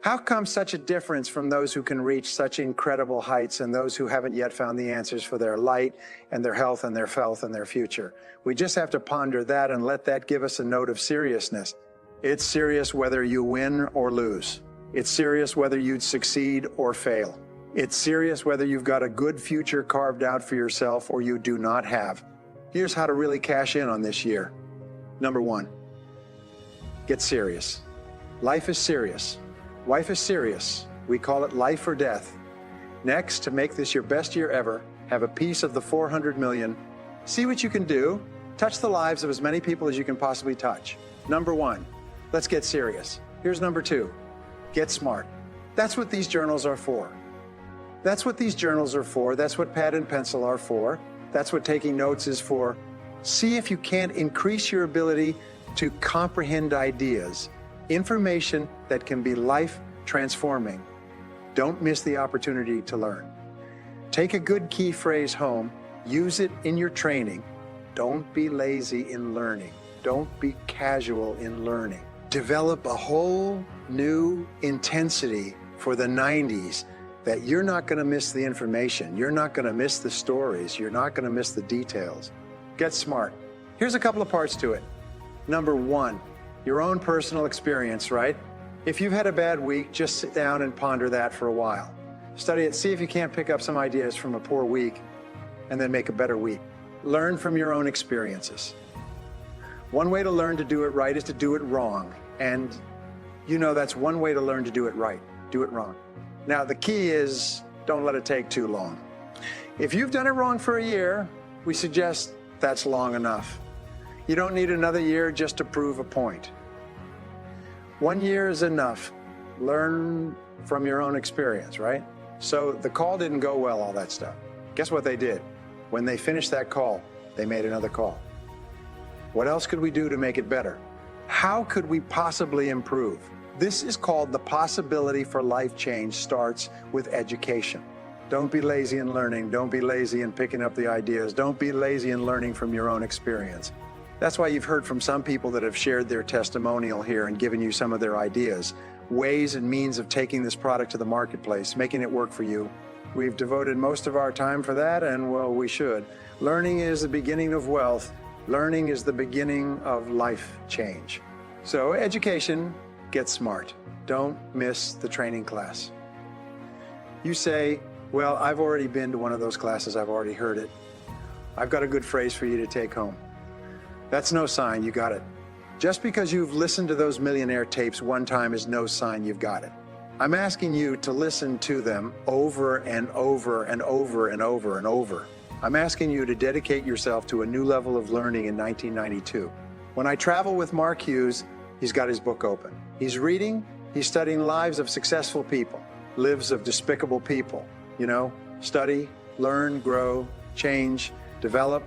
How come such a difference from those who can reach such incredible heights and those who haven't yet found the answers for their light and their health and their wealth and their future? We just have to ponder that and let that give us a note of seriousness. It's serious whether you win or lose. It's serious whether you'd succeed or fail. It's serious whether you've got a good future carved out for yourself or you do not have. Here's how to really cash in on this year. Number one, get serious. Life is serious. Life is serious. We call it life or death. Next, to make this your best year ever, have a piece of the 400 million. See what you can do. Touch the lives of as many people as you can possibly touch. Number one, let's get serious. Here's number two, get smart. That's what these journals are for. That's what these journals are for. That's what pad and pencil are for. That's what taking notes is for. See if you can't increase your ability to comprehend ideas, information that can be life transforming. Don't miss the opportunity to learn. Take a good key phrase home, use it in your training. Don't be lazy in learning. Don't be casual in learning. Develop a whole new intensity for the 90s that you're not going to miss the information. You're not going to miss the stories. You're not going to miss the details. Get smart. Here's a couple of parts to it. Number one, your own personal experience, right? If you've had a bad week, just sit down and ponder that for a while. Study it, see if you can't pick up some ideas from a poor week and then make a better week. Learn from your own experiences. One way to learn to do it right is to do it wrong. And you know that's one way to learn to do it right. Do it wrong. Now, the key is don't let it take too long. If you've done it wrong for a year, we suggest that's long enough. You don't need another year just to prove a point. 1 year is enough. Learn from your own experience, right? So the call didn't go well, all that stuff. Guess what they did? When they finished that call, they made another call. What else could we do to make it better? How could we possibly improve? This is called the possibility for life change starts with education. Don't be lazy in learning. Don't be lazy in picking up the ideas. Don't be lazy in learning from your own experience. That's why you've heard from some people that have shared their testimonial here and given you some of their ideas, ways and means of taking this product to the marketplace, making it work for you. We've devoted most of our time for that, and well, we should. Learning is the beginning of wealth. Learning is the beginning of life change. So education, get smart. Don't miss the training class. You say, well, I've already been to one of those classes. I've already heard it. I've got a good phrase for you to take home. That's no sign you got it. Just because you've listened to those millionaire tapes one time is no sign you've got it. I'm asking you to listen to them over and over and over and over and over. I'm asking you to dedicate yourself to a new level of learning in 1992. When I travel with Mark Hughes, he's got his book open. He's reading, he's studying lives of successful people, lives of despicable people. You know, study, learn, grow, change, develop.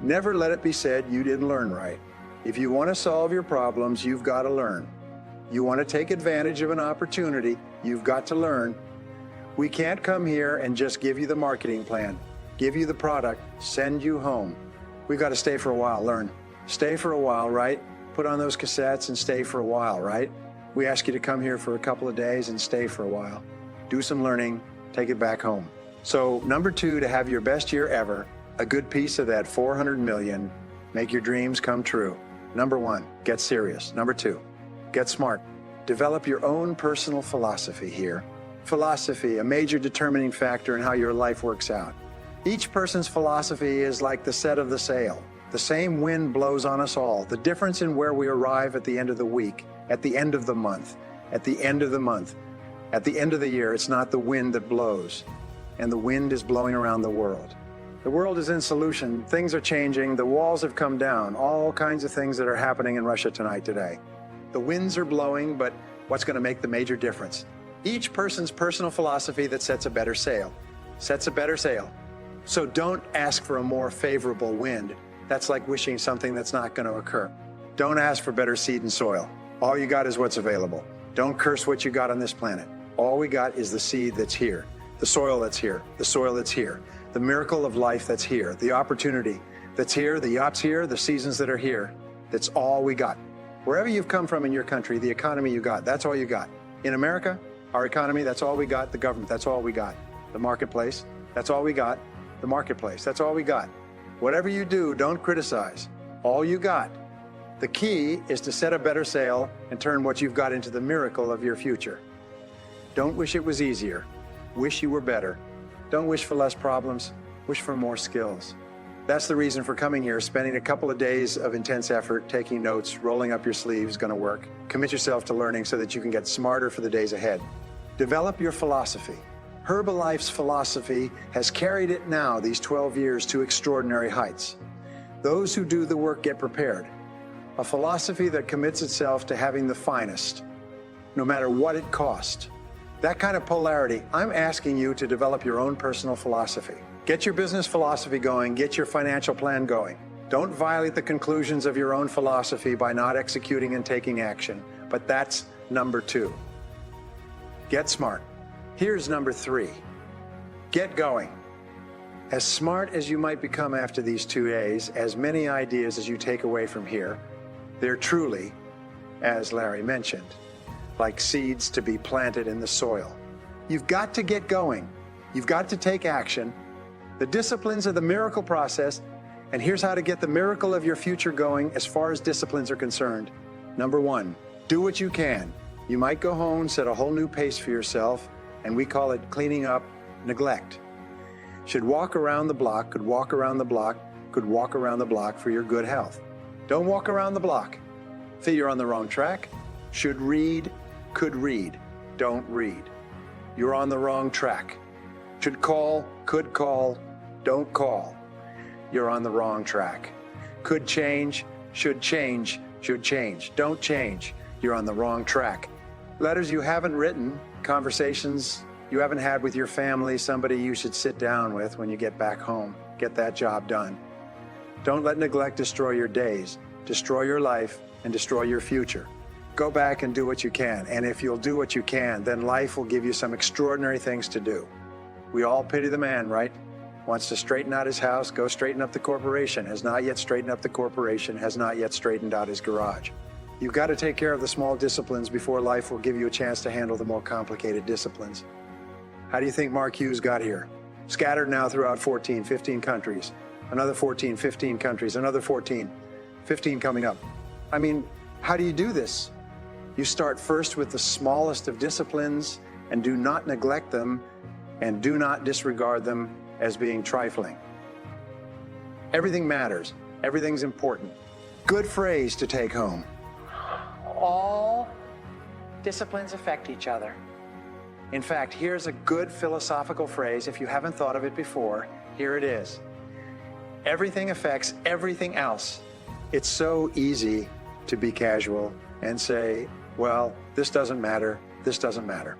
Never let it be said you didn't learn right. If you want to solve your problems, you've got to learn. You want to take advantage of an opportunity, you've got to learn. We can't come here and just give you the marketing plan, give you the product, send you home. We've got to stay for a while, learn. Stay for a while, right? Put on those cassettes and stay for a while, right? We ask you to come here for a couple of days and stay for a while. Do some learning, take it back home. So number two, to have your best year ever, a good piece of that 400 million, make your dreams come true. Number one, get serious. Number two, get smart. Develop your own personal philosophy here. Philosophy, a major determining factor in how your life works out. Each person's philosophy is like the set of the sail. The same wind blows on us all. The difference in where we arrive at the end of the week, at the end of the month, at the end of the month, at the end of the year, it's not the wind that blows, and the wind is blowing around the world. The world is in solution. Things are changing. The walls have come down. All kinds of things that are happening in Russia tonight today. The winds are blowing, but what's going to make the major difference? Each person's personal philosophy that sets a better sail. Sets a better sail. So don't ask for a more favorable wind. That's like wishing something that's not going to occur. Don't ask for better seed and soil. All you got is what's available. Don't curse what you got on this planet. All we got is the seed that's here, the soil that's here, the soil that's here, the miracle of life that's here, the opportunity that's here, the yachts here, the seasons that are here. That's all we got. Wherever you've come from in your country, the economy you got, that's all you got. In America, Our economy, that's all we got. The government, that's all we got. The marketplace, that's all we got. The marketplace, that's all we got. Whatever you do, don't criticize. All you got. The key is to set a better sail and turn what you've got into the miracle of your future. Don't wish it was easier. Wish you were better. Don't wish for less problems. Wish for more skills. That's the reason for coming here, spending a couple of days of intense effort, taking notes, rolling up your sleeves, going to work. Commit yourself to learning so that you can get smarter for the days ahead. Develop your philosophy. Herbalife's philosophy has carried it now, these 12 years, to extraordinary heights. Those who do the work get prepared. A philosophy that commits itself to having the finest, no matter what it costs. That kind of polarity, I'm asking you to develop your own personal philosophy. Get your business philosophy going, get your financial plan going. Don't violate the conclusions of your own philosophy by not executing and taking action. But that's number 2. Get smart. Here's number 3. Get going. As smart as you might become after these 2 days, as many ideas as you take away from here, they're truly, as Larry mentioned, like seeds to be planted in the soil. You've got to get going. You've got to take action. The disciplines of the miracle process, and here's how to get the miracle of your future going as far as disciplines are concerned. Number 1, do what you can. You might go home, set a whole new pace for yourself, and we call it cleaning up neglect. Should walk around the block, could walk around the block, could walk around the block for your good health. Don't walk around the block. Feel you're on the wrong track. Should read, could read. Don't read. You're on the wrong track. Should call, could call. Don't call. You're on the wrong track. Could change, should change, should change. Don't change. You're on the wrong track. Letters you haven't written, conversations you haven't had with your family, somebody you should sit down with when you get back home. Get that job done. Don't let neglect destroy your days, destroy your life, and destroy your future. Go back and do what you can. And if you'll do what you can, then life will give you some extraordinary things to do. We all pity the man, right? Wants to straighten out his house, go straighten up the corporation. Has not yet straightened up the corporation, has not yet straightened out his garage. You've got to take care of the small disciplines before life will give you a chance to handle the more complicated disciplines. How do you think Mark Hughes got here? Scattered now throughout 14, 15 countries. Another 14, 15 countries, another 14, 15 coming up. I mean, how do you do this? You start first with the smallest of disciplines and do not neglect them and do not disregard them as being trifling. Everything matters. Everything's important. Good phrase to take home. All disciplines affect each other. In fact, here's a good philosophical phrase. If you haven't thought of it before, here it is. Everything affects everything else. It's so easy to be casual and say, well, this doesn't matter, this doesn't matter.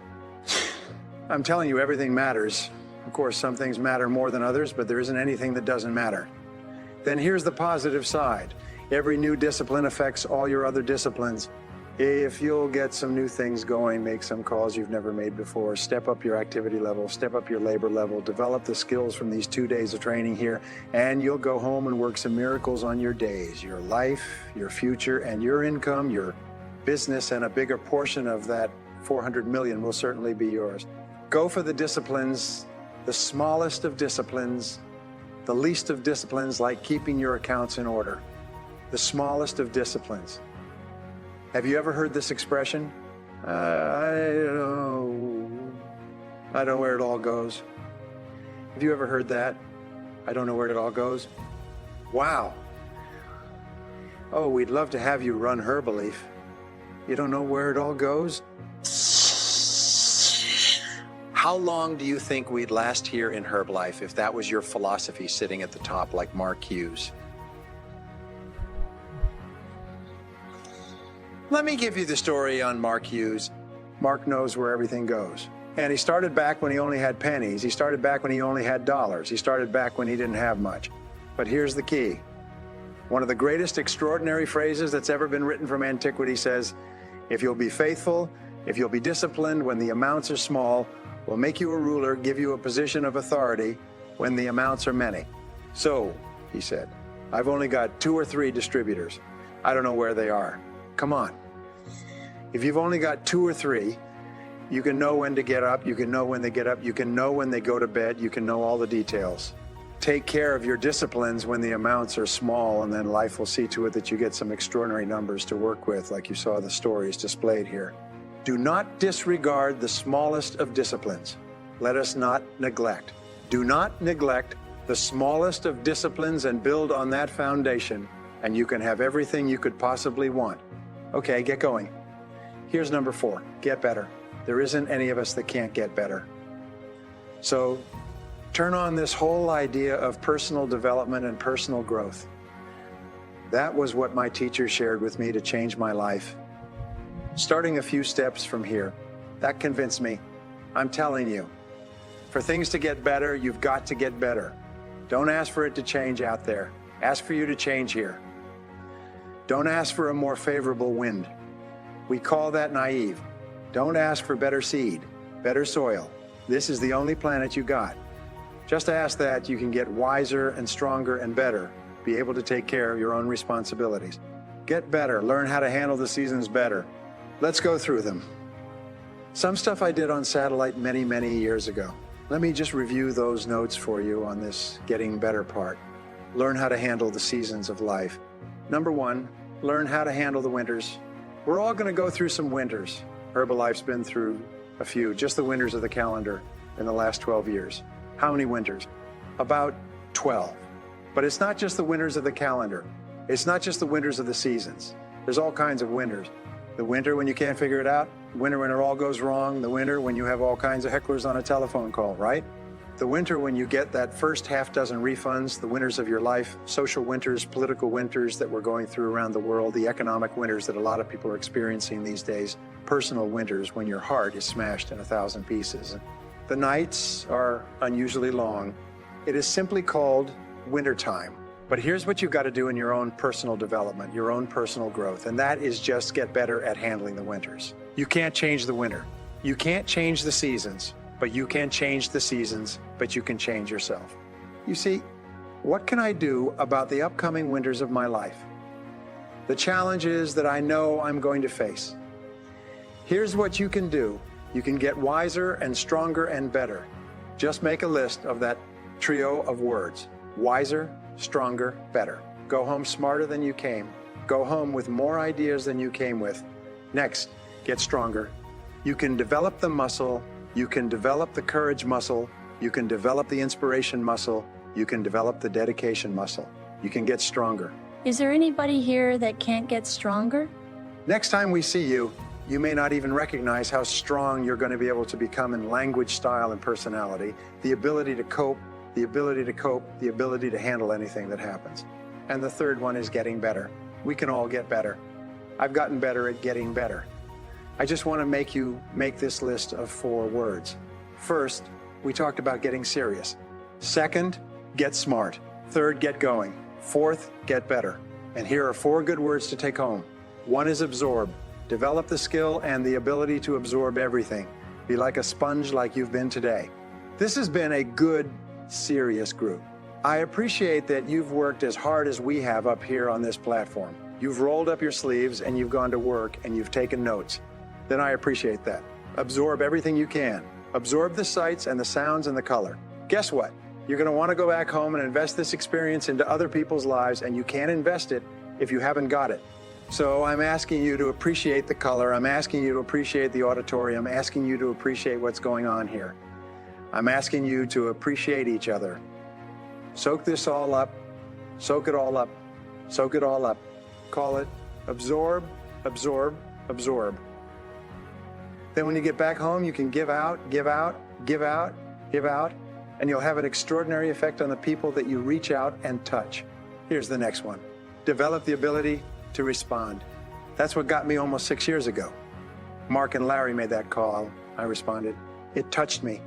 I'm telling you, everything matters. Of course, some things matter more than others, but there isn't anything that doesn't matter. Then here's the positive side. Every new discipline affects all your other disciplines. If you'll get some new things going, make some calls you've never made before, step up your activity level, step up your labor level, develop the skills from these 2 days of training here, and you'll go home and work some miracles on your days, your life, your future, and your income, your business, and a bigger portion of that 400 million will certainly be yours. Go for the disciplines, the smallest of disciplines, the least of disciplines, like keeping your accounts in order. The smallest of disciplines. Have you ever heard this expression? I don't know where it all goes. Have you ever heard that? I don't know where it all goes. Wow. Oh, we'd love to have you run Herbalife. You don't know where it all goes? How long do you think we'd last here in Herbalife if that was your philosophy sitting at the top like Mark Hughes? Let me give you the story on Mark Hughes. Mark knows where everything goes. And he started back when he only had pennies. He started back when he only had dollars. He started back when he didn't have much. But here's the key. One of the greatest extraordinary phrases that's ever been written from antiquity says, if you'll be faithful, if you'll be disciplined when the amounts are small, we'll make you a ruler, give you a position of authority when the amounts are many. So, he said, I've only got 2 or 3 distributors. I don't know where they are. Come on. If you've only got 2 or 3, You can know when to get up, you can know when they get up, you can know when they go to bed, you can know all the details. Take care of your disciplines when the amounts are small, and then life will see to it that you get some extraordinary numbers to work with, like you saw the stories displayed here. Do not disregard the smallest of disciplines. Let us not neglect. Do not neglect the smallest of disciplines and build on that foundation, and you can have everything you could possibly want. Okay, get going. Here's number 4, get better. There isn't any of us that can't get better. So turn on this whole idea of personal development and personal growth. That was what my teacher shared with me to change my life. Starting a few steps from here, that convinced me. I'm telling you, for things to get better, you've got to get better. Don't ask for it to change out there. Ask for you to change here. Don't ask for a more favorable wind. We call that naive. Don't ask for better seed, better soil. This is the only planet you got. Just ask that you can get wiser and stronger and better, be able to take care of your own responsibilities. Get better, learn how to handle the seasons better. Let's go through them. Some stuff I did on satellite many, many years ago. Let me just review those notes for you on this getting better part. Learn how to handle the seasons of life. Number 1, learn how to handle the winters. We're all going to go through some winters. Herbalife's been through a few, just the winters of the calendar in the last 12 years. How many winters? About 12. But it's not just the winters of the calendar. It's not just the winters of the seasons. There's all kinds of winters. The winter when you can't figure it out, the winter when it all goes wrong, the winter when you have all kinds of hecklers on a telephone call, right? The winter when you get that first half dozen refunds, the winters of your life, social winters, political winters that we're going through around the world, the economic winters that a lot of people are experiencing these days, personal winters when your heart is smashed in 1,000 pieces. The nights are unusually long. It is simply called wintertime. But here's what you've got to do in your own personal development, your own personal growth, and that is just get better at handling the winters. You can't change the winter. You can't change the seasons, but you can change the seasons, but you can change yourself. You see, what can I do about the upcoming winters of my life? The challenges that I know I'm going to face. Here's what you can do. You can get wiser and stronger and better. Just make a list of that trio of words. Wiser, stronger, better. Go home smarter than you came. Go home with more ideas than you came with. Next, get stronger. You can develop the muscle. You can develop the courage muscle. You can develop the inspiration muscle. You can develop the dedication muscle. You can get stronger. Is there anybody here that can't get stronger? Next time we see you, you may not even recognize how strong you're going to be able to become in language, style, and personality, the ability to cope, the ability to handle anything that happens. And the third one is getting better. We can all get better. I've gotten better at getting better. I just want to make you make this list of 4 words. First, we talked about getting serious. Second, get smart. Third, get going. Fourth, get better. And here are 4 good words to take home. 1 is absorb. Develop the skill and the ability to absorb everything. Be like a sponge like you've been today. This has been a good, serious group. I appreciate that you've worked as hard as we have up here on this platform. You've rolled up your sleeves and you've gone to work and you've taken notes. Then I appreciate that. Absorb everything you can. Absorb the sights and the sounds and the color. Guess what? You're going to want to go back home and invest this experience into other people's lives, and you can't invest it if you haven't got it. So I'm asking you to appreciate the color. I'm asking you to appreciate the auditory. I'm asking you to appreciate what's going on here. I'm asking you to appreciate each other. Soak this all up. Soak it all up. Soak it all up. Call it absorb, absorb, absorb. Then when you get back home, you can give out, give out, give out, give out, and you'll have an extraordinary effect on the people that you reach out and touch. Here's the next one. Develop the ability to respond. That's what got me almost 6 years ago. Mark and Larry made that call. I responded. It touched me.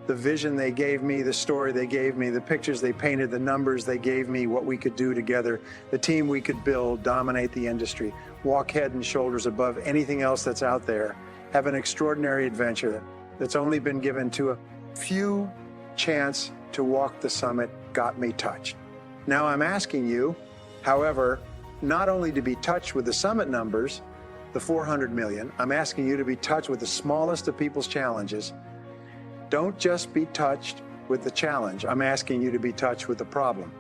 The vision they gave me, the story they gave me, the pictures they painted, the numbers they gave me, what we could do together, the team we could build, dominate the industry, walk head and shoulders above anything else that's out there, have an extraordinary adventure that's only been given to a few chance to walk the summit got me touched. Now I'm asking you, however, not only to be touched with the summit numbers, the 400 million. I'm asking you to be touched with the smallest of people's challenges. Don't just be touched with the challenge. I'm asking you to be touched with the problem.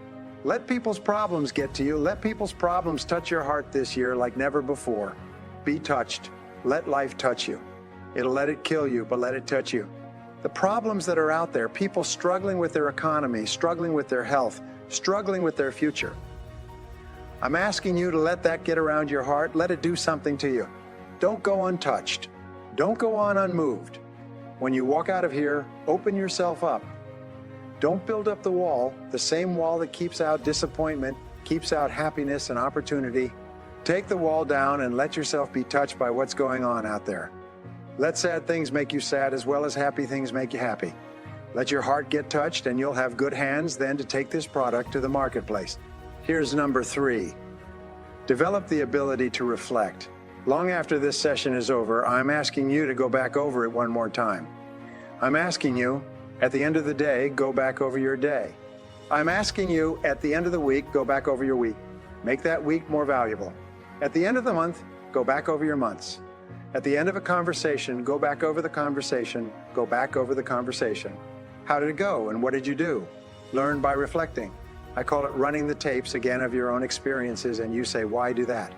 Let people's problems get to you. Let people's problems touch your heart this year like never before. Be touched. Let life touch you. It'll let it kill you, but let it touch you. The problems that are out there, people struggling with their economy, struggling with their health, struggling with their future. I'm asking you to let that get around your heart. Let it do something to you. Don't go untouched. Don't go on unmoved. When you walk out of here, open yourself up. Don't build up the wall, the same wall that keeps out disappointment, keeps out happiness and opportunity. Take the wall down and let yourself be touched by what's going on out there. Let sad things make you sad as well as happy things make you happy. Let your heart get touched and you'll have good hands then to take this product to the marketplace. Here's number 3. Develop the ability to reflect. Long after this session is over, I'm asking you to go back over it one more time. I'm asking you, at the end of the day, go back over your day. I'm asking you, at the end of the week, go back over your week. Make that week more valuable. At the end of the month, go back over your months. At the end of a conversation, go back over the conversation, go back over the conversation. How did it go and what did you do? Learn by reflecting. I call it running the tapes again of your own experiences, and you say, why do that?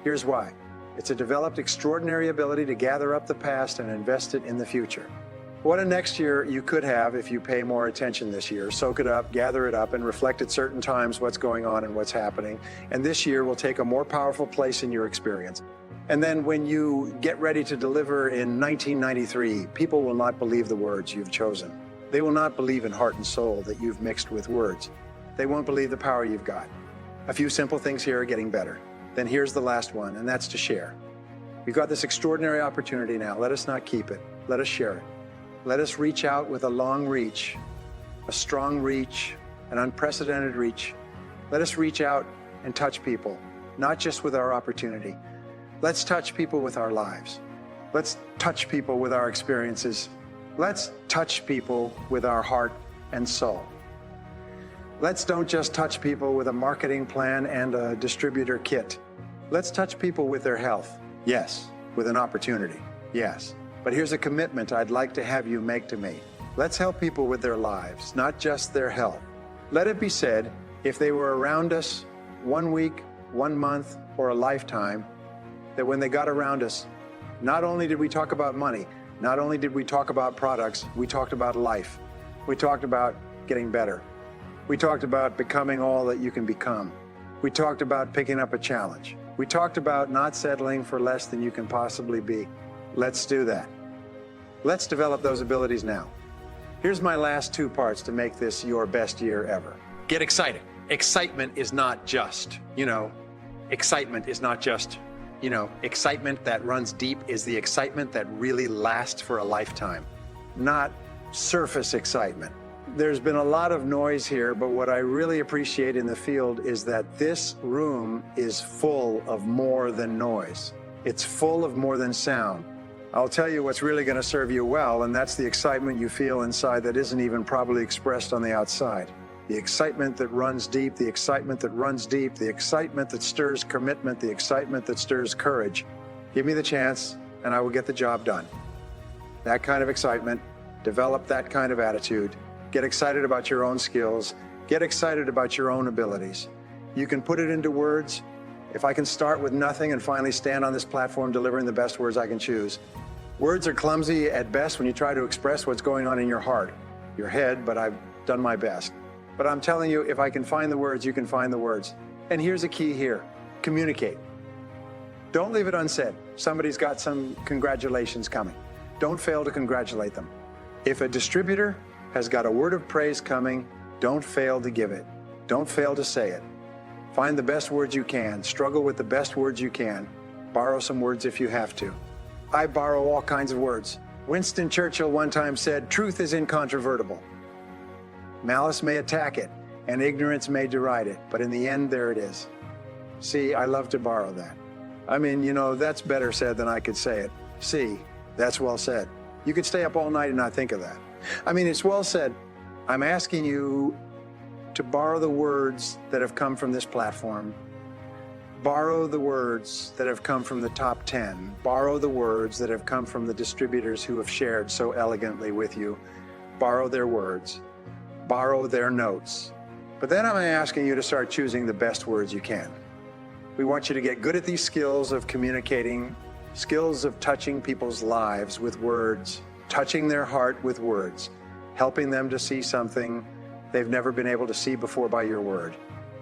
Here's why. It's a developed extraordinary ability to gather up the past and invest it in the future. What a next year you could have if you pay more attention this year. Soak it up, gather it up, and reflect at certain times what's going on and what's happening. And this year will take a more powerful place in your experience. And then when you get ready to deliver in 1993, people will not believe the words you've chosen. They will not believe in heart and soul that you've mixed with words. They won't believe the power you've got. A few simple things here are getting better. Then here's the last one, and that's to share. We've got this extraordinary opportunity now. Let us not keep it. Let us share it. Let us reach out with a long reach, a strong reach, an unprecedented reach. Let us reach out and touch people, not just with our opportunity. Let's touch people with our lives. Let's touch people with our experiences. Let's touch people with our heart and soul. Let's don't just touch people with a marketing plan and a distributor kit. Let's touch people with their health. Yes, with an opportunity. Yes. But here's a commitment I'd like to have you make to me. Let's help people with their lives, not just their health. Let it be said, if they were around us 1 week, 1 month, or a lifetime, that when they got around us, not only did we talk about money, not only did we talk about products, we talked about life. We talked about getting better. We talked about becoming all that you can become. We talked about picking up a challenge. We talked about not settling for less than you can possibly be. Let's do that. Let's develop those abilities now. Here's my last 2 parts to make this your best year ever. Get excited. Excitement is not just, excitement is not just, excitement that runs deep is the excitement that really lasts for a lifetime, not surface excitement. There's been a lot of noise here, but what I really appreciate in the field is that this room is full of more than noise. It's full of more than sound. I'll tell you what's really going to serve you well, and that's the excitement you feel inside that isn't even probably expressed on the outside. The excitement that runs deep, the excitement that runs deep, the excitement that stirs commitment, the excitement that stirs courage. Give me the chance, and I will get the job done. That kind of excitement, develop that kind of attitude, get excited about your own skills, get excited about your own abilities. You can put it into words. If I can start with nothing and finally stand on this platform delivering the best words I can choose. Words are clumsy at best when you try to express what's going on in your heart, your head, but I've done my best. But I'm telling you, if I can find the words, you can find the words. And here's a key here. Communicate. Don't leave it unsaid. Somebody's got some congratulations coming. Don't fail to congratulate them. If a distributor has got a word of praise coming, don't fail to give it. Don't fail to say it. Find the best words you can. Struggle with the best words you can. Borrow some words if you have to. I borrow all kinds of words. Winston Churchill one time said, "Truth is incontrovertible. Malice may attack it, and ignorance may deride it, but in the end, there it is." See, I love to borrow that. I mean, that's better said than I could say it. See, that's well said. You could stay up all night and not think of that. I mean, it's well said. I'm asking you to borrow the words that have come from this platform Borrow the words that have come from the top 10. Borrow the words that have come from the distributors who have shared so elegantly with you. Borrow their words. Borrow their notes. But then I'm asking you to start choosing the best words you can. We want you to get good at these skills of communicating, skills of touching people's lives with words, touching their heart with words, helping them to see something they've never been able to see before by your word.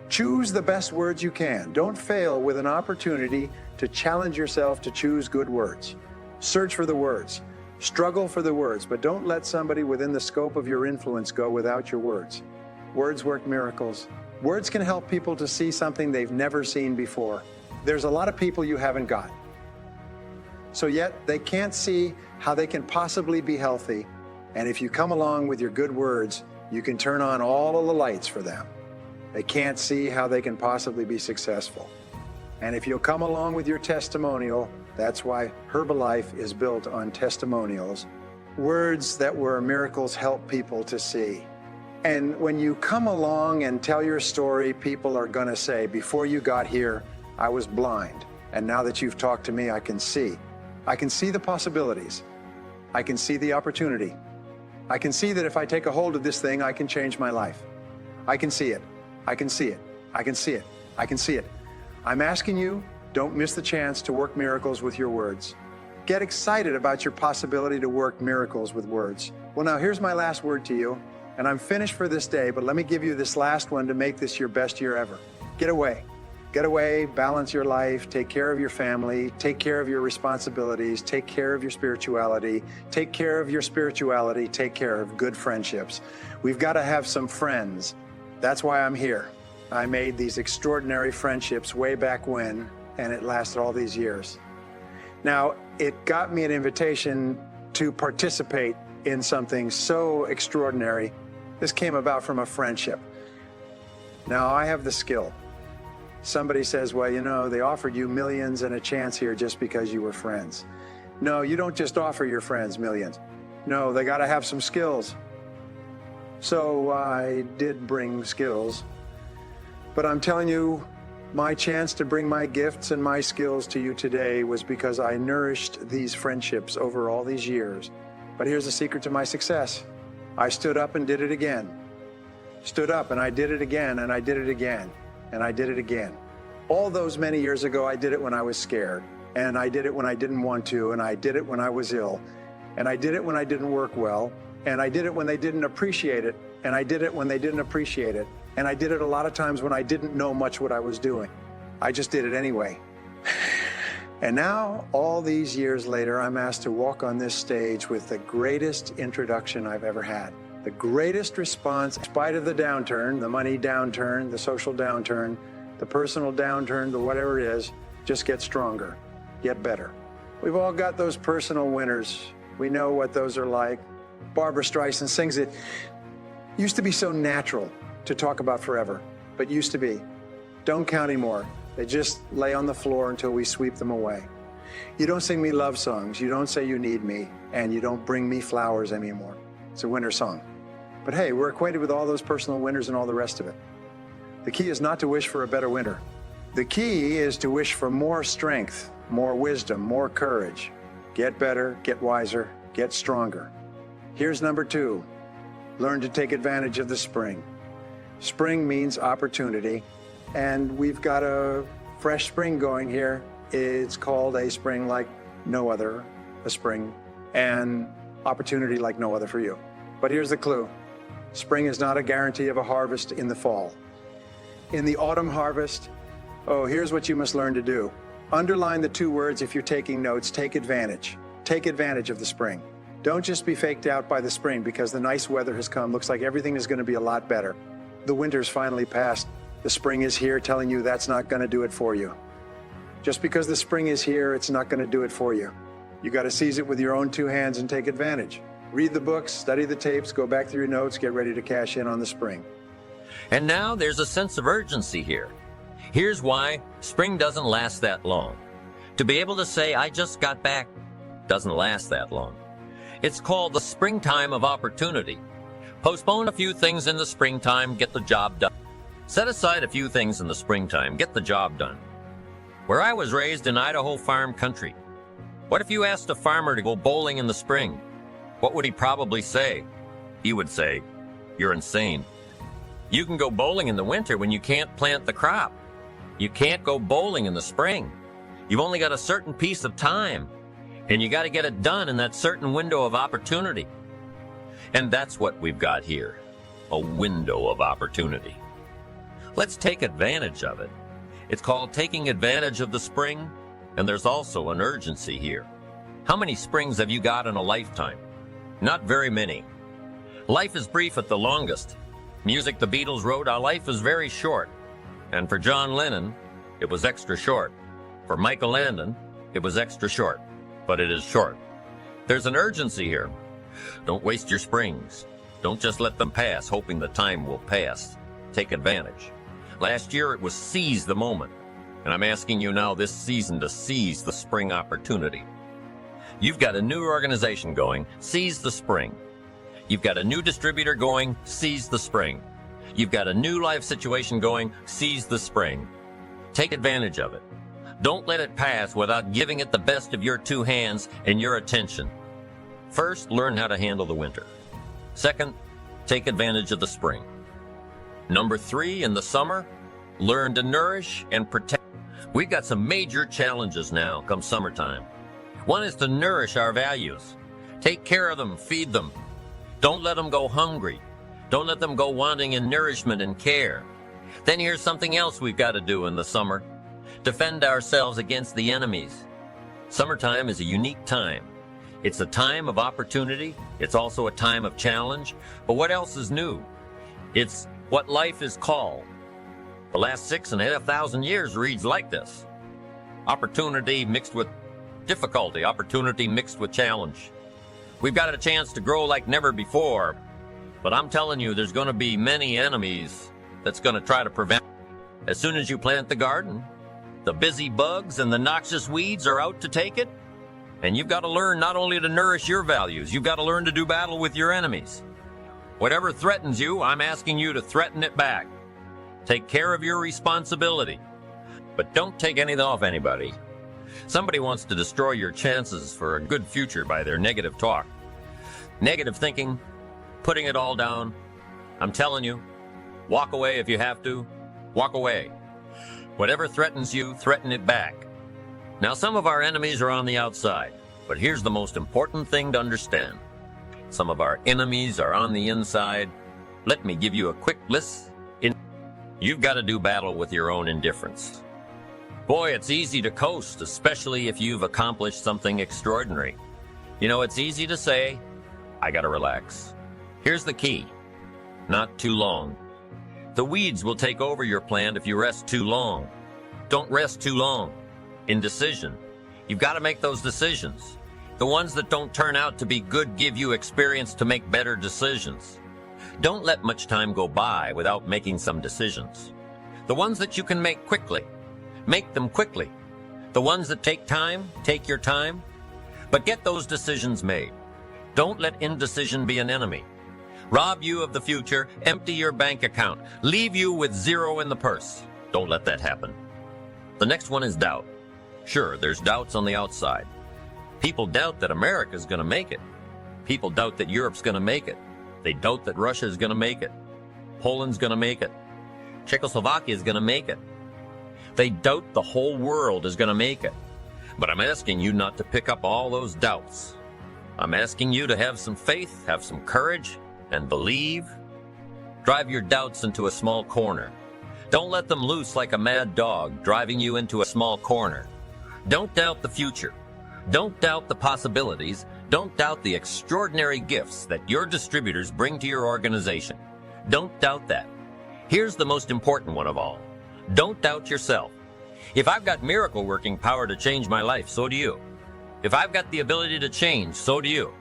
Choose the best words you can. Don't fail with an opportunity to challenge yourself to choose good words. Search for the words. Struggle for the words, but don't let somebody within the scope of your influence go without your words. Words work miracles. Words can help people to see something they've never seen before. There's a lot of people you haven't got. So yet they can't see how they can possibly be healthy. And if you come along with your good words, you can turn on all of the lights for them. They can't see how they can possibly be successful. And if you'll come along with your testimonial, that's why Herbalife is built on testimonials. Words that were miracles help people to see. And when you come along and tell your story, people are going to say, before you got here, I was blind. And now that you've talked to me, I can see. I can see the possibilities. I can see the opportunity. I can see that if I take a hold of this thing, I can change my life. I can see it. I can see it. I can see it. I can see it. I'm asking you, don't miss the chance to work miracles with your words. Get excited about your possibility to work miracles with words. Well, now here's my last word to you, and I'm finished for this day, but let me give you this last one to make this your best year ever. Get away. Get away, balance your life, take care of your family, take care of your responsibilities, take care of your spirituality, take care of your spirituality, take care of good friendships. We've got to have some friends. That's why I'm here. I made these extraordinary friendships way back when, and it lasted all these years. Now, it got me an invitation to participate in something so extraordinary. This came about from a friendship. Now, I have the skill. Somebody says, well, you know, they offered you millions and a chance here just because you were friends. No, you don't just offer your friends millions. No, they got to have some skills. So I did bring skills. But I'm telling you, my chance to bring my gifts and my skills to you today was because I nourished these friendships over all these years. But here's the secret to my success. I stood up and did it again. Stood up and I did it again, and I did it again. And I did it again. All those many years ago, I did it when I was scared, and I did it when I didn't want to, and I did it when I was ill, and I did it when I didn't work well, and I did it when they didn't appreciate it, and I did it when they didn't appreciate it, and I did it a lot of times when I didn't know much what I was doing. I just did it anyway. And now, all these years later, I'm asked to walk on this stage with the greatest introduction I've ever had. The greatest response, in spite of the downturn, the money downturn, the social downturn, the personal downturn, the whatever it is, just get stronger, get better. We've all got those personal winners. We know what those are like. Barbara Streisand sings it. Used to be so natural to talk about forever, but used to be. Don't count anymore. They just lay on the floor until we sweep them away. You don't sing me love songs. You don't say you need me, and you don't bring me flowers anymore. It's a winter song. But hey, we're acquainted with all those personal winners and all the rest of it. The key is not to wish for a better winter. The key is to wish for more strength, more wisdom, more courage. Get better, get wiser, get stronger. Here's number 2. Learn to take advantage of the spring. Spring means opportunity, and we've got a fresh spring going here. It's called a spring like no other, a spring, and opportunity like no other for you. But here's the clue. Spring is not a guarantee of a harvest in the fall. In the autumn harvest, here's what you must learn to do. Underline the 2 words if you're taking notes. Take advantage. Take advantage of the spring. Don't just be faked out by the spring because the nice weather has come. Looks like everything is going to be a lot better. The winter's finally passed. The spring is here telling you that's not going to do it for you. Just because the spring is here, it's not going to do it for you. You got to seize it with your own 2 hands and take advantage. Read the books, study the tapes, go back through your notes, get ready to cash in on the spring. And now there's a sense of urgency here. Here's why spring doesn't last that long. To be able to say, I just got back, doesn't last that long. It's called the springtime of opportunity. Postpone a few things in the springtime, get the job done. Set aside a few things in the springtime, get the job done. Where I was raised in Idaho farm country, what if you asked a farmer to go bowling in the spring? What would he probably say? He would say, "You're insane. You can go bowling in the winter when you can't plant the crop. You can't go bowling in the spring. You've only got a certain piece of time, and you got to get it done in that certain window of opportunity." And that's what we've got here, a window of opportunity. Let's take advantage of it. It's called taking advantage of the spring, and there's also an urgency here. How many springs have you got in a lifetime? Not very many. Life is brief at the longest. Music the Beatles wrote, "Our life is very short." And for John Lennon, it was extra short. For Michael Landon, it was extra short. But it is short. There's an urgency here. Don't waste your springs. Don't just let them pass, hoping the time will pass. Take advantage. Last year it was seize the moment. And I'm asking you now this season to seize the spring opportunity. You've got a new organization going, seize the spring. You've got a new distributor going, seize the spring. You've got a new life situation going, seize the spring. Take advantage of it. Don't let it pass without giving it the best of your two hands and your attention. First, learn how to handle the winter. Second, take advantage of the spring. Number 3, in the summer, learn to nourish and protect. We've got some major challenges now come summertime. One is to nourish our values. Take care of them, feed them. Don't let them go hungry. Don't let them go wanting in nourishment and care. Then here's something else we've got to do in the summer. Defend ourselves against the enemies. Summertime is a unique time. It's a time of opportunity. It's also a time of challenge. But what else is new? It's what life is called. The last 6,500 years reads like this. Opportunity mixed with difficulty. Opportunity mixed with challenge. We've got a chance to grow like never before. But I'm telling you, there's going to be many enemies that's going to try to prevent. As soon as you plant the garden, the busy bugs and the noxious weeds are out to take it. And you've got to learn not only to nourish your values, you've got to learn to do battle with your enemies. Whatever threatens you, I'm asking you to threaten it back. Take care of your responsibility. But don't take anything off anybody. Somebody wants to destroy your chances for a good future by their negative talk. Negative thinking, putting it all down. I'm telling you, walk away if you have to. Walk away. Whatever threatens you, threaten it back. Now, some of our enemies are on the outside, but here's the most important thing to understand. Some of our enemies are on the inside. Let me give you a quick list. You've got to do battle with your own indifference. Boy, it's easy to coast, especially if you've accomplished something extraordinary. You know, it's easy to say, "I got to relax." Here's the key. Not too long. The weeds will take over your plant if you rest too long. Don't rest too long. Indecision. You've got to make those decisions. The ones that don't turn out to be good give you experience to make better decisions. Don't let much time go by without making some decisions. The ones that you can make quickly, make them quickly. The ones that take time, take your time. But get those decisions made. Don't let indecision be an enemy. Rob you of the future, empty your bank account, leave you with zero in the purse. Don't let that happen. The next one is doubt. Sure, there's doubts on the outside. People doubt that America's going to make it. People doubt that Europe's going to make it. They doubt that Russia's going to make it. Poland's going to make it. Czechoslovakia's going to make it. They doubt the whole world is going to make it. But I'm asking you not to pick up all those doubts. I'm asking you to have some faith, have some courage, and believe. Drive your doubts into a small corner. Don't let them loose like a mad dog, driving you into a small corner. Don't doubt the future. Don't doubt the possibilities. Don't doubt the extraordinary gifts that your distributors bring to your organization. Don't doubt that. Here's the most important one of all. Don't doubt yourself. If I've got miracle working power to change my life, so do you. If I've got the ability to change, so do you.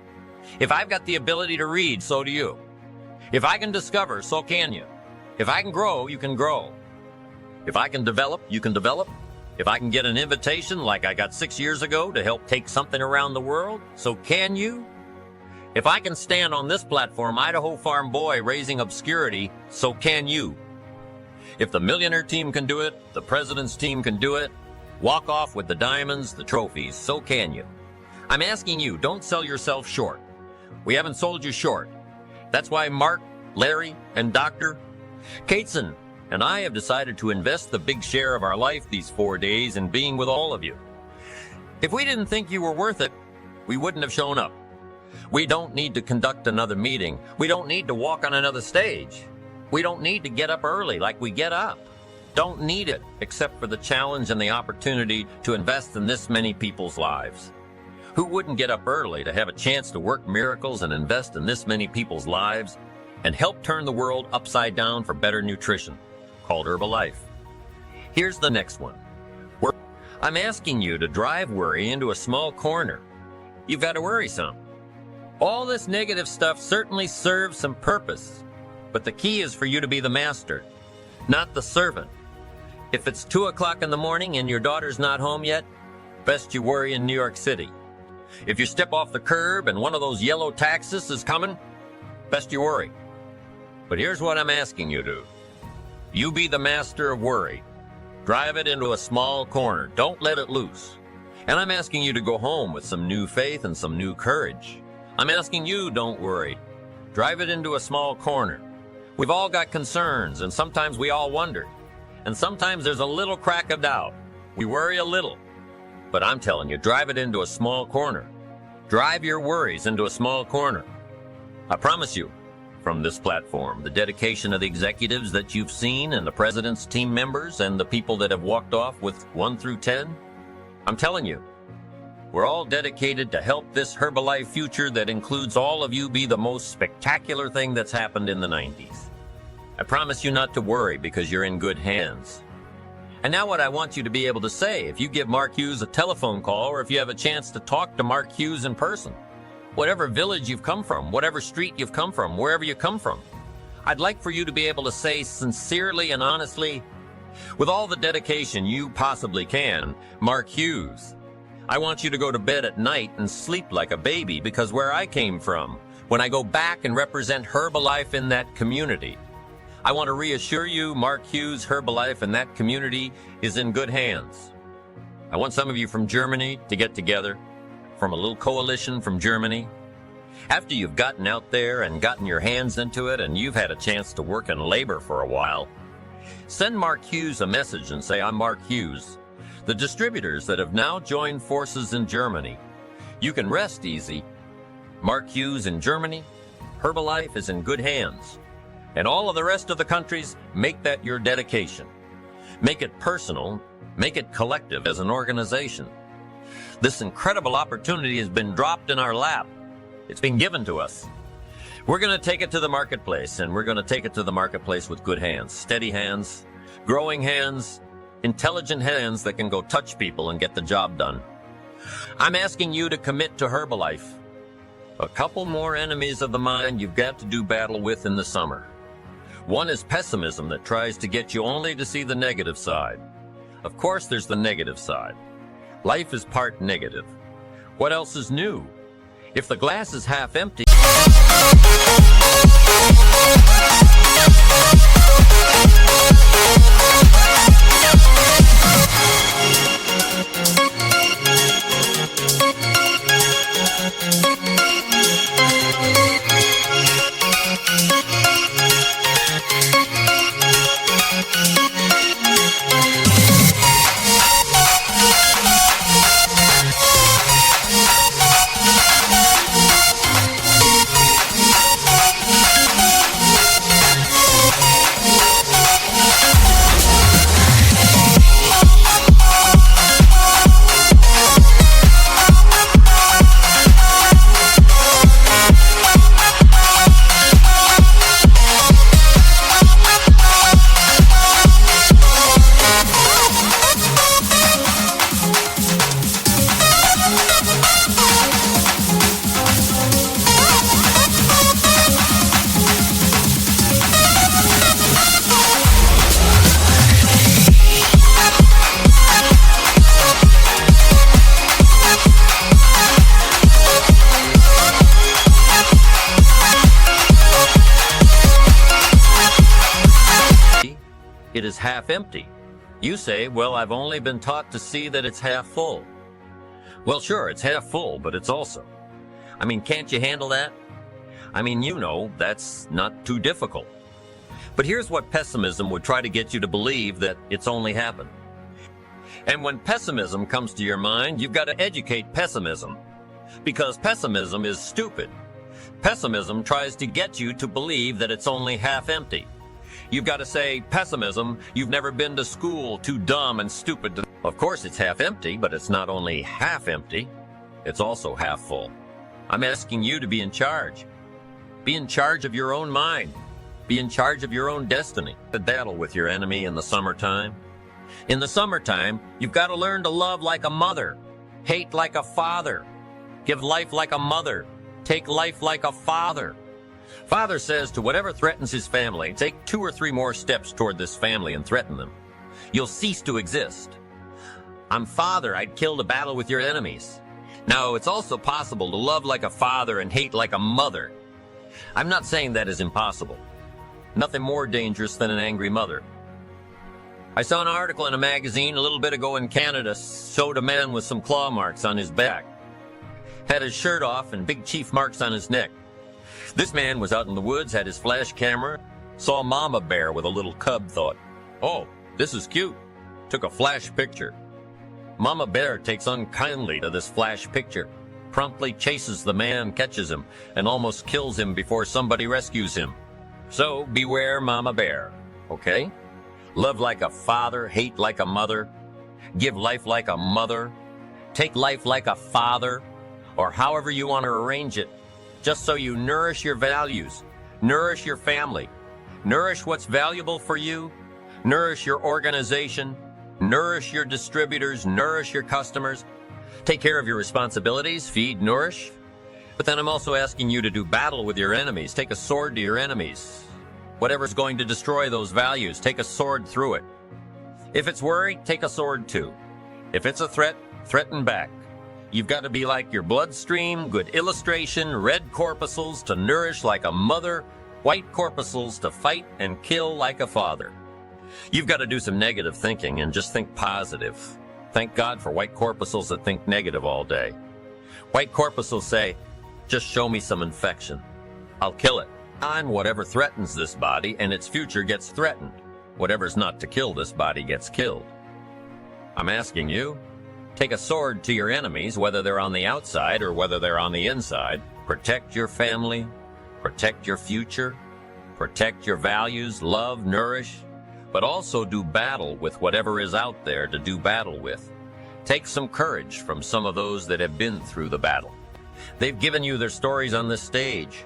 If I've got the ability to read, so do you. If I can discover, so can you. If I can grow, you can grow. If I can develop, you can develop. If I can get an invitation like I got 6 years ago to help take something around the world, so can you. If I can stand on this platform, Idaho farm boy raising obscurity, so can you. If the millionaire team can do it, the president's team can do it, walk off with the diamonds, the trophies, so can you. I'm asking you, don't sell yourself short. We haven't sold you short. That's why Mark, Larry, and Dr. Kateson and I have decided to invest the big share of our life these 4 days in being with all of you. If we didn't think you were worth it, we wouldn't have shown up. We don't need to conduct another meeting. We don't need to walk on another stage. We don't need to get up early like we get up. Don't need it except for the challenge and the opportunity to invest in this many people's lives. Who wouldn't get up early to have a chance to work miracles and invest in this many people's lives and help turn the world upside down for better nutrition, called Herbalife? Here's the next one. I'm asking you to drive worry into a small corner. You've got to worry some. All this negative stuff certainly serves some purpose, but the key is for you to be the master, not the servant. If it's 2 o'clock in the morning and your daughter's not home yet, best you worry in New York City. If you step off the curb and one of those yellow taxis is coming, best you worry. But here's what I'm asking you to. You be the master of worry. Drive it into a small corner. Don't let it loose. And I'm asking you to go home with some new faith and some new courage. I'm asking you, don't worry. Drive it into a small corner. We've all got concerns, and sometimes we all wonder. And sometimes there's a little crack of doubt. We worry a little. But I'm telling you, drive it into a small corner. Drive your worries into a small corner. I promise you, from this platform, the dedication of the executives that you've seen and the president's team members and the people that have walked off with 1 through 10, I'm telling you, we're all dedicated to help this Herbalife future that includes all of you be the most spectacular thing that's happened in the 90s. I promise you not to worry because you're in good hands. And now what I want you to be able to say, if you give Mark Hughes a telephone call or if you have a chance to talk to Mark Hughes in person, whatever village you've come from, whatever street you've come from, wherever you come from, I'd like for you to be able to say sincerely and honestly, with all the dedication you possibly can, Mark Hughes, I want you to go to bed at night and sleep like a baby because where I came from, when I go back and represent Herbalife in that community, I want to reassure you, Mark Hughes, Herbalife, and that community is in good hands. I want some of you from Germany to get together, from a little coalition from Germany. After you've gotten out there and gotten your hands into it and you've had a chance to work in labor for a while, send Mark Hughes a message and say, I'm Mark Hughes. The distributors that have now joined forces in Germany, you can rest easy. Mark Hughes in Germany, Herbalife is in good hands. And all of the rest of the countries, make that your dedication. Make it personal, make it collective as an organization. This incredible opportunity has been dropped in our lap. It's been given to us. We're going to take it to the marketplace, and we're going to take it to the marketplace with good hands, steady hands, growing hands, intelligent hands that can go touch people and get the job done. I'm asking you to commit to Herbalife. A couple more enemies of the mind you've got to do battle with in the summer. One is pessimism that tries to get you only to see the negative side. Of course, there's the negative side. Life is part negative. What else is new? If the glass is half empty, it is half empty. You say, well, I've only been taught to see that it's half full. Well, sure, it's half full, but it's also. Can't you handle that? That's not too difficult. But here's what pessimism would try to get you to believe, that it's only happened. And when pessimism comes to your mind, you've got to educate pessimism. Because pessimism is stupid. Pessimism tries to get you to believe that it's only half empty. You've got to say, pessimism, you've never been to school, too dumb and stupid to... Of course it's half empty, but it's not only half empty, it's also half full. I'm asking you to be in charge. Be in charge of your own mind. Be in charge of your own destiny. To battle with your enemy in the summertime. In the summertime, you've got to learn to love like a mother, hate like a father, give life like a mother, take life like a father. Father says to whatever threatens his family, take 2 or 3 more steps toward this family and threaten them. You'll cease to exist. I'm father, I'd kill to battle with your enemies. Now, it's also possible to love like a father and hate like a mother. I'm not saying that is impossible. Nothing more dangerous than an angry mother. I saw an article in a magazine a little bit ago in Canada, showed a man with some claw marks on his back. Had his shirt off and big chief marks on his neck. This man was out in the woods, had his flash camera, saw a mama bear with a little cub, thought, oh, this is cute. Took a flash picture. Mama bear takes unkindly to this flash picture, promptly chases the man, catches him, and almost kills him before somebody rescues him. So beware mama bear, okay? Love like a father, hate like a mother, give life like a mother, take life like a father, or however you want to arrange it, just so you nourish your values, nourish your family, nourish what's valuable for you, nourish your organization, nourish your distributors, nourish your customers, take care of your responsibilities, feed, nourish. But then I'm also asking you to do battle with your enemies, take a sword to your enemies. Whatever's going to destroy those values, take a sword through it. If it's worry, take a sword too. If it's a threat, threaten back. You've got to be like your bloodstream, good illustration, red corpuscles to nourish like a mother, white corpuscles to fight and kill like a father. You've got to do some negative thinking and just think positive. Thank God for white corpuscles that think negative all day. White corpuscles say, just show me some infection. I'll kill it. And whatever threatens this body and its future gets threatened. Whatever's not to kill this body gets killed. I'm asking you, take a sword to your enemies, whether they're on the outside or whether they're on the inside. Protect your family, protect your future, protect your values, love, nourish, but also do battle with whatever is out there to do battle with. Take some courage from some of those that have been through the battle. They've given you their stories on this stage.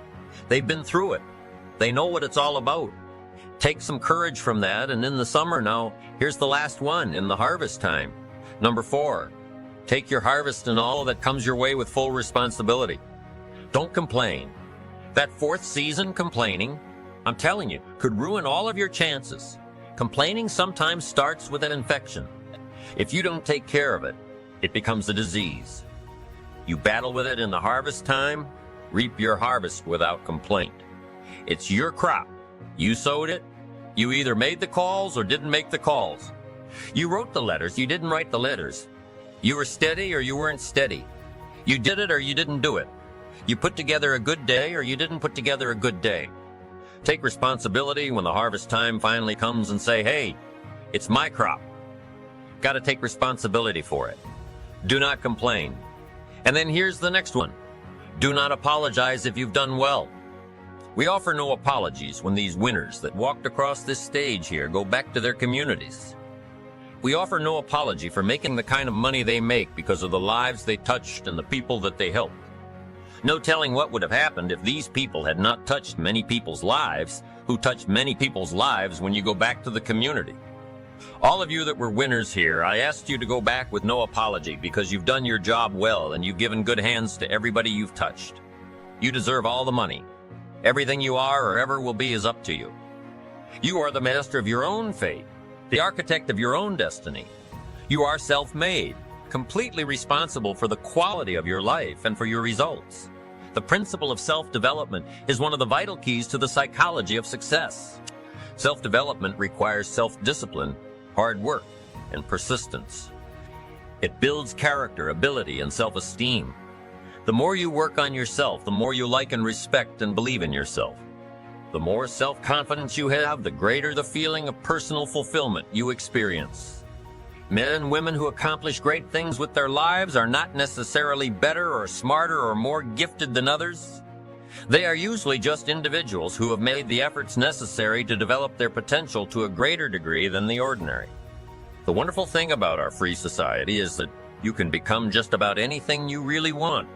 They've been through it. They know what it's all about. Take some courage from that, and in the summer now, here's the last one, in the harvest time. Number 4, take your harvest and all that comes your way with full responsibility. Don't complain. That 4th season complaining, I'm telling you, could ruin all of your chances. Complaining sometimes starts with an infection. If you don't take care of it, it becomes a disease. You battle with it in the harvest time, reap your harvest without complaint. It's your crop. You sowed it. You either made the calls or didn't make the calls. You wrote the letters. You didn't write the letters. You were steady or you weren't steady. You did it or you didn't do it. You put together a good day or you didn't put together a good day. Take responsibility when the harvest time finally comes and say, hey, it's my crop. Got to take responsibility for it. Do not complain. And then here's the next one. Do not apologize if you've done well. We offer no apologies when these winners that walked across this stage here go back to their communities. We offer no apology for making the kind of money they make because of the lives they touched and the people that they helped. No telling what would have happened if these people had not touched many people's lives, who touched many people's lives when you go back to the community. All of you that were winners here, I asked you to go back with no apology because you've done your job well and you've given good hands to everybody you've touched. You deserve all the money. Everything you are or ever will be is up to you. You are the master of your own fate, the architect of your own destiny. You are self-made, completely responsible for the quality of your life and for your results. The principle of self-development is one of the vital keys to the psychology of success. Self-development requires self-discipline, hard work, and persistence. It builds character, ability, and self-esteem. The more you work on yourself, the more you like and respect and believe in yourself. The more self-confidence you have, the greater the feeling of personal fulfillment you experience. Men and women who accomplish great things with their lives are not necessarily better or smarter or more gifted than others. They are usually just individuals who have made the efforts necessary to develop their potential to a greater degree than the ordinary. The wonderful thing about our free society is that you can become just about anything you really want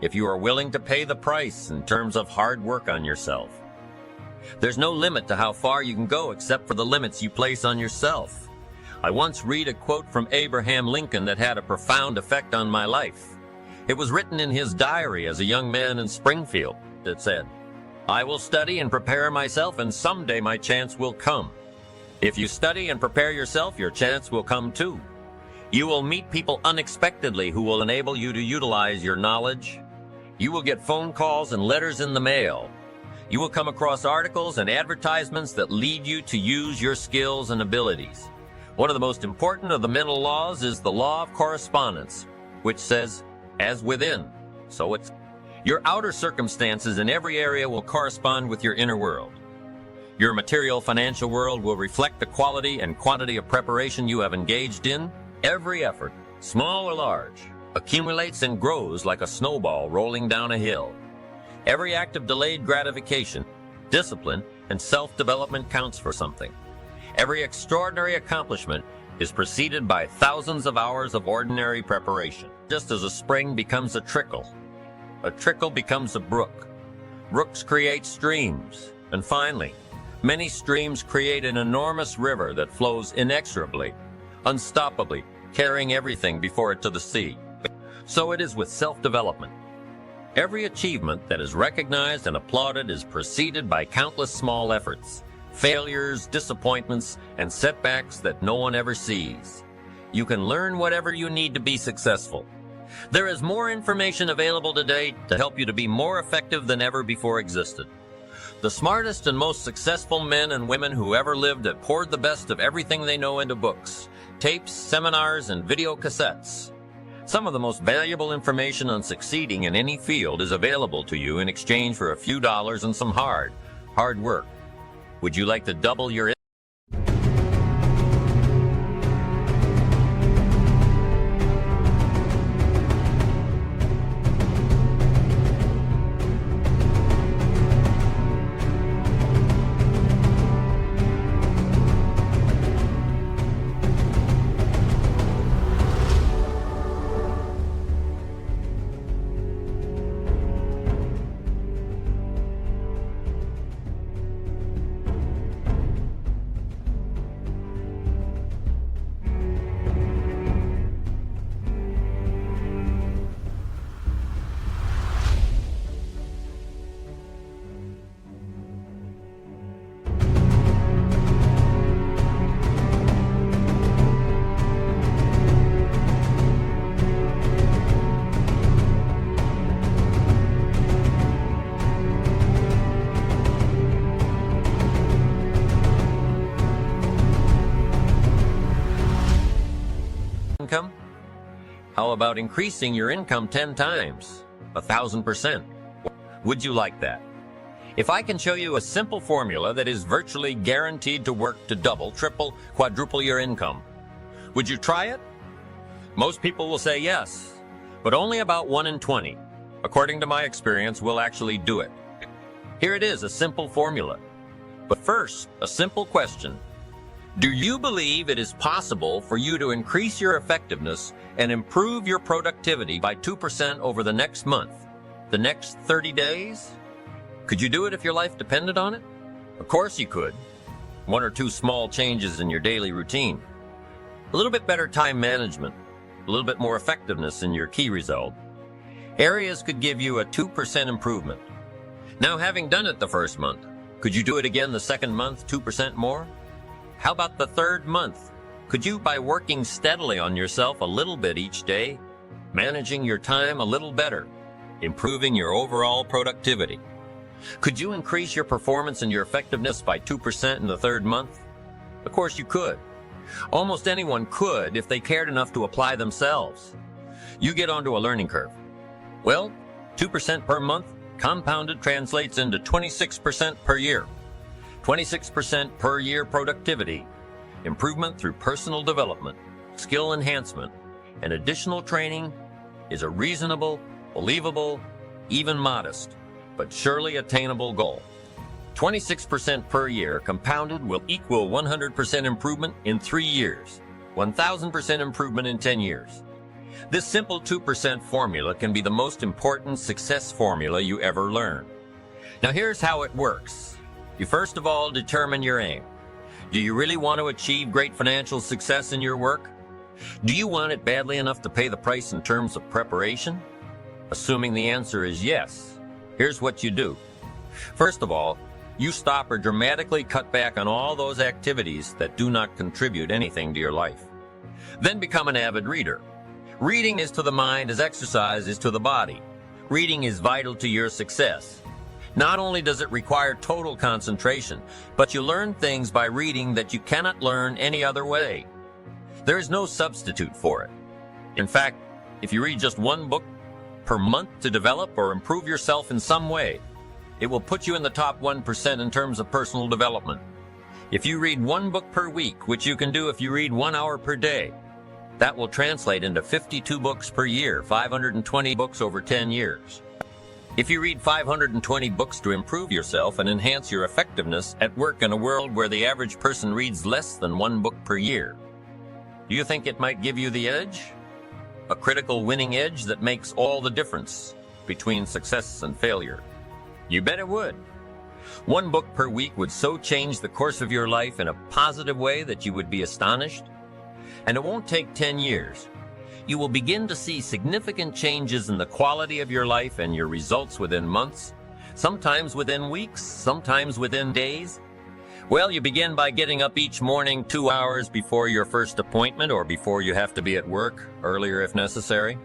if you are willing to pay the price in terms of hard work on yourself. There's no limit to how far you can go except for the limits you place on yourself. I once read a quote from Abraham Lincoln that had a profound effect on my life. It was written in his diary as a young man in Springfield. It said, "I will study and prepare myself, and someday my chance will come." If you study and prepare yourself, your chance will come too. You will meet people unexpectedly who will enable you to utilize your knowledge. You will get phone calls and letters in the mail. You will come across articles and advertisements that lead you to use your skills and abilities. One of the most important of the mental laws is the law of correspondence, which says, as within, so it's. Your outer circumstances in every area will correspond with your inner world. Your material financial world will reflect the quality and quantity of preparation you have engaged in. Every effort, small or large, accumulates and grows like a snowball rolling down a hill. Every act of delayed gratification, discipline, and self-development counts for something. Every extraordinary accomplishment is preceded by thousands of hours of ordinary preparation. Just as a spring becomes a trickle becomes a brook. Brooks create streams, and finally, many streams create an enormous river that flows inexorably, unstoppably, carrying everything before it to the sea. So it is with self-development. Every achievement that is recognized and applauded is preceded by countless small efforts, failures, disappointments, and setbacks that no one ever sees. You can learn whatever you need to be successful. There is more information available today to help you to be more effective than ever before existed. The smartest and most successful men and women who ever lived have poured the best of everything they know into books, tapes, seminars, and video cassettes. Some of the most valuable information on succeeding in any field is available to you in exchange for a few dollars and some hard work. Would you like to double your income? How about increasing your income 10 times, 1,000%? Would you like that? If I can show you a simple formula that is virtually guaranteed to work to double, triple, quadruple your income, would you try it? Most people will say yes, but only about 1 in 20, according to my experience, will actually do it. Here it is, a simple formula. But first, a simple question. Do you believe it is possible for you to increase your effectiveness and improve your productivity by 2% over the next month, the next 30 days? Could you do it if your life depended on it? Of course you could. 1 or 2 small changes in your daily routine. A little bit better time management. A little bit more effectiveness in your key result. Areas could give you a 2% improvement. Now, having done it the first month, could you do it again the second month, 2% more? How about the third month? Could you, by working steadily on yourself a little bit each day, managing your time a little better, improving your overall productivity? Could you increase your performance and your effectiveness by 2% in the third month? Of course you could. Almost anyone could if they cared enough to apply themselves. You get onto a learning curve. Well, 2% per month compounded translates into 26% per year. 26% per year productivity, improvement through personal development, skill enhancement, and additional training is a reasonable, believable, even modest, but surely attainable goal. 26% per year compounded will equal 100% improvement in 3 years, 1,000% improvement in 10 years. This simple 2% formula can be the most important success formula you ever learn. Now here's how it works. You first of all determine your aim. Do you really want to achieve great financial success in your work? Do you want it badly enough to pay the price in terms of preparation? Assuming the answer is yes, here's what you do. First of all, you stop or dramatically cut back on all those activities that do not contribute anything to your life. Then become an avid reader. Reading is to the mind as exercise is to the body. Reading is vital to your success. Not only does it require total concentration, but you learn things by reading that you cannot learn any other way. There is no substitute for it. In fact, if you read just one book per month to develop or improve yourself in some way, it will put you in the top 1% in terms of personal development. If you read one book per week, which you can do if you read 1 hour per day, that will translate into 52 books per year, 520 books over 10 years. If you read 520 books to improve yourself and enhance your effectiveness at work in a world where the average person reads less than 1 book per year, do you think it might give you the edge? A critical winning edge that makes all the difference between success and failure. You bet it would. 1 book per week would so change the course of your life in a positive way that you would be astonished. And it won't take 10 years. You will begin to see significant changes in the quality of your life and your results within months, sometimes within weeks, sometimes within days. Well, you begin by getting up each morning 2 hours before your first appointment or before you have to be at work, earlier if necessary.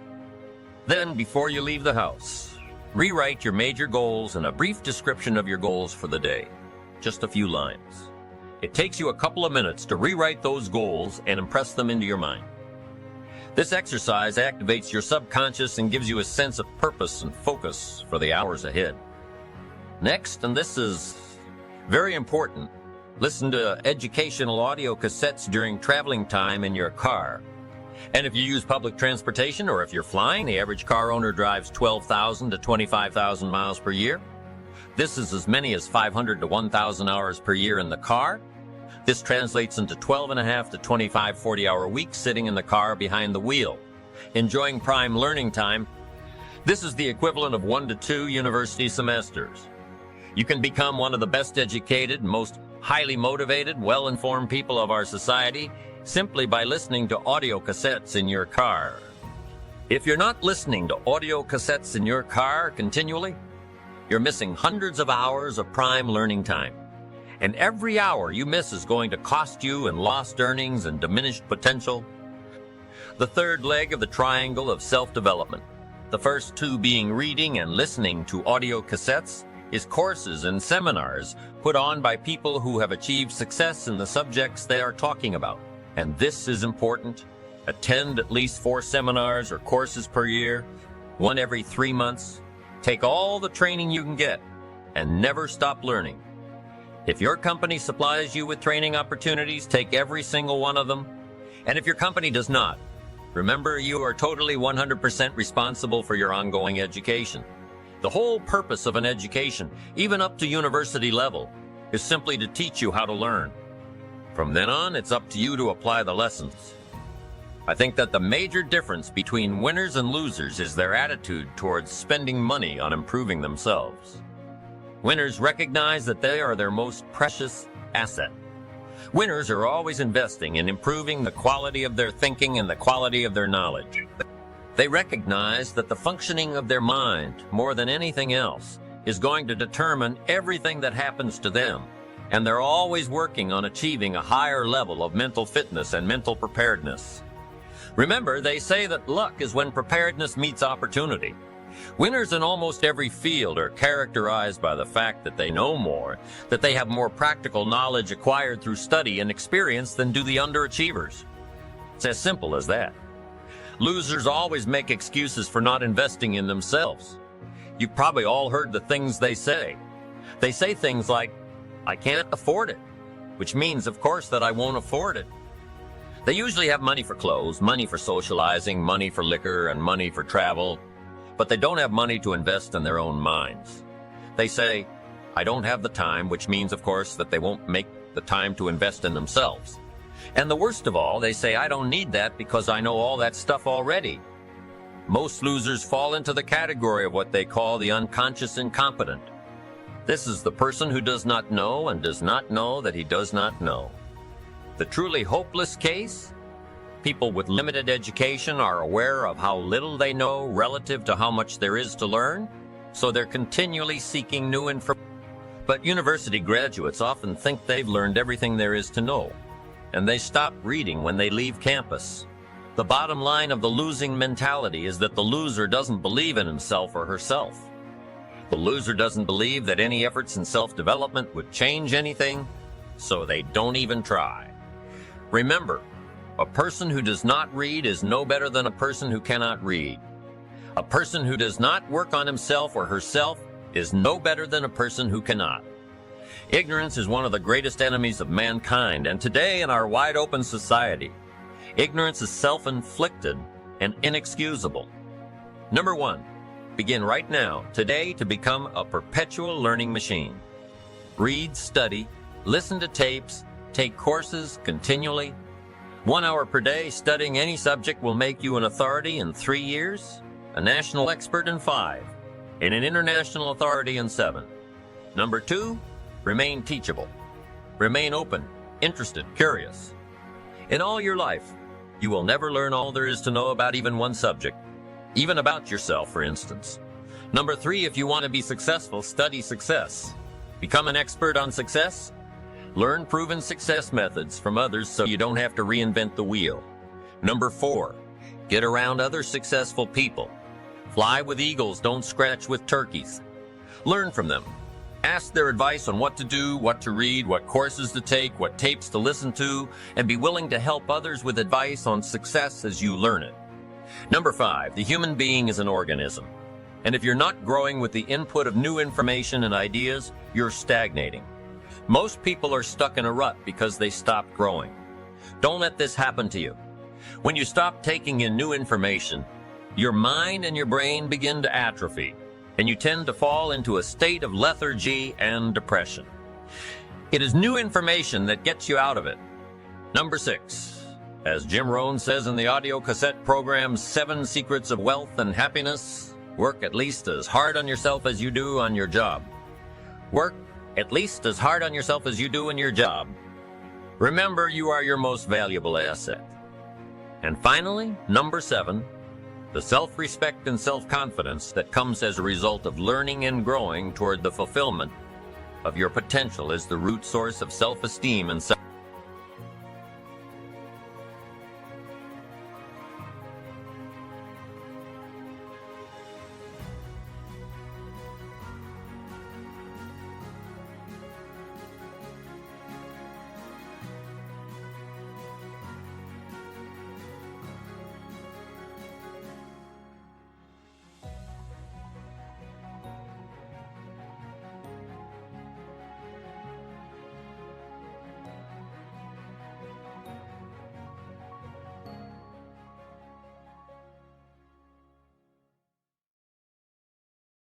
Then, before you leave the house, rewrite your major goals and a brief description of your goals for the day. Just a few lines. It takes you a couple of minutes to rewrite those goals and impress them into your mind. This exercise activates your subconscious and gives you a sense of purpose and focus for the hours ahead. Next, and this is very important, listen to educational audio cassettes during traveling time in your car. And if you use public transportation or if you're flying, the average car owner drives 12,000 to 25,000 miles per year. This is as many as 500 to 1,000 hours per year in the car. This translates into 12.5 to 25 40-hour weeks sitting in the car behind the wheel, enjoying prime learning time. This is the equivalent of 1 to 2 university semesters. You can become one of the best educated, most highly motivated, well-informed people of our society simply by listening to audio cassettes in your car. If you're not listening to audio cassettes in your car continually, you're missing hundreds of hours of prime learning time. And every hour you miss is going to cost you in lost earnings and diminished potential. The third leg of the triangle of self-development, the first two being reading and listening to audio cassettes, is courses and seminars put on by people who have achieved success in the subjects they are talking about. And this is important. Attend at least 4 seminars or courses per year, 1 every 3 months. Take all the training you can get and never stop learning. If your company supplies you with training opportunities, take every single one of them. And if your company does not, remember you are totally 100% responsible for your ongoing education. The whole purpose of an education, even up to university level, is simply to teach you how to learn. From then on, it's up to you to apply the lessons. I think that the major difference between winners and losers is their attitude towards spending money on improving themselves. Winners recognize that they are their most precious asset. Winners are always investing in improving the quality of their thinking and the quality of their knowledge. They recognize that the functioning of their mind, more than anything else, is going to determine everything that happens to them, and they're always working on achieving a higher level of mental fitness and mental preparedness. Remember, they say that luck is when preparedness meets opportunity. Winners in almost every field are characterized by the fact that they know more, that they have more practical knowledge acquired through study and experience than do the underachievers. It's as simple as that. Losers always make excuses for not investing in themselves. You've probably all heard the things they say. They say things like, "I can't afford it," which means, of course, that I won't afford it. They usually have money for clothes, money for socializing, money for liquor, and money for travel, but they don't have money to invest in their own minds. They say, "I don't have the time," which means, of course, that they won't make the time to invest in themselves. And the worst of all, they say, "I don't need that because I know all that stuff already." Most losers fall into the category of what they call the unconscious incompetent. This is the person who does not know and does not know that he does not know. The truly hopeless case? People with limited education are aware of how little they know relative to how much there is to learn, so they're continually seeking new information. But university graduates often think they've learned everything there is to know, and they stop reading when they leave campus. The bottom line of the losing mentality is that the loser doesn't believe in himself or herself. The loser doesn't believe that any efforts in self-development would change anything, so they don't even try. Remember, a person who does not read is no better than a person who cannot read. A person who does not work on himself or herself is no better than a person who cannot. Ignorance is one of the greatest enemies of mankind, and today in our wide-open society, ignorance is self-inflicted and inexcusable. Number 1, begin right now, today, to become a perpetual learning machine. Read, study, listen to tapes, take courses continually. 1 hour per day studying any subject will make you an authority in 3 years, a national expert in 5, and an international authority in 7. Number 2, remain teachable. Remain open, interested, curious. In all your life, you will never learn all there is to know about even one subject, even about yourself, for instance. Number 3, if you want to be successful, study success. Become an expert on success. Learn proven success methods from others so you don't have to reinvent the wheel. Number 4, get around other successful people. Fly with eagles, don't scratch with turkeys. Learn from them. Ask their advice on what to do, what to read, what courses to take, what tapes to listen to, and be willing to help others with advice on success as you learn it. Number 5, the human being is an organism. And if you're not growing with the input of new information and ideas, you're stagnating. Most people are stuck in a rut because they stopped growing. Don't let this happen to you. When you stop taking in new information, your mind and your brain begin to atrophy, and you tend to fall into a state of lethargy and depression. It is new information that gets you out of it. Number 6, as Jim Rohn says in the audio cassette program 7 Secrets of Wealth and Happiness, work at least as hard on yourself as you do on your job. Work at least as hard on yourself as you do in your job. Remember, you are your most valuable asset. And finally, number 7, the self-respect and self-confidence that comes as a result of learning and growing toward the fulfillment of your potential is the root source of self-esteem and self